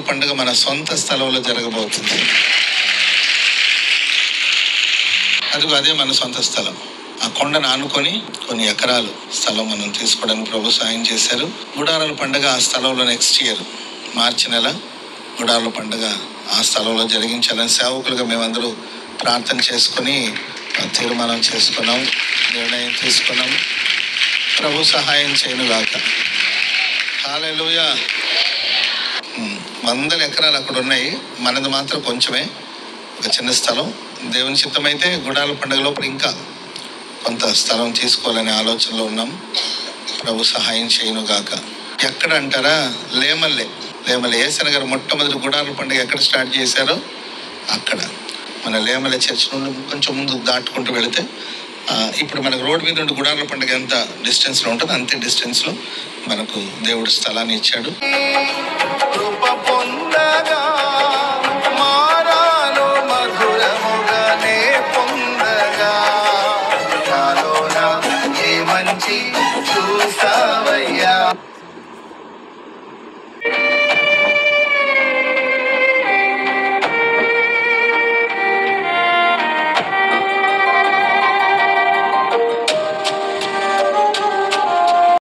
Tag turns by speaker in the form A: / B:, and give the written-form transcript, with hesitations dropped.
A: పండుగ మన సొంత స్థలంలో జరగబోతుంది. అదే మన సొంత స్థలం. ఆ కొండను ఆనుకొని కొన్ని ఎకరాలు స్థలం మనం తీసుకోవడానికి ప్రభు సాయం చేశారు. గుడారాల పండుగ ఆ స్థలంలో నెక్స్ట్ ఇయర్ మార్చి నెల గుడారాల పండుగ ఆ స్థలంలో జరిగించాలని సేవకులుగా మేమందరూ ప్రార్థన చేసుకుని తీర్మానం చేసుకున్నాం, నిర్ణయం తీసుకున్నాం. ప్రభు సహాయం చేయనుగాక. హల్లెలూయా. 100 ఎకరాలు అక్కడ ఉన్నాయి, మనది మాత్రం కొంచెమే, ఒక చిన్న స్థలం. దేవుని చిత్తమైతే గుడారాల పండుగ లోపల ఇంకా కొంత స్థలం తీసుకోవాలనే ఆలోచనలో ఉన్నాం. ప్రభు సహాయం చేయనుగాక. ఎక్కడ అంటారా? లేమల్లే ఏసన్న గారు మొట్టమొదటి గుడారాల పండుగ ఎక్కడ స్టార్ట్ చేశారో అక్కడ, మన లేమల్లె చర్చ్ నుండి కొంచెం ముందు దాటుకుంటూ వెళితే ఇప్పుడు మనకు రోడ్డు మీద నుండి గుడారాల పండుగ ఎంత డిస్టెన్స్లో ఉంటుందో అంతే డిస్టెన్స్లో మనకు దేవుడు స్థలాన్ని ఇచ్చాడు.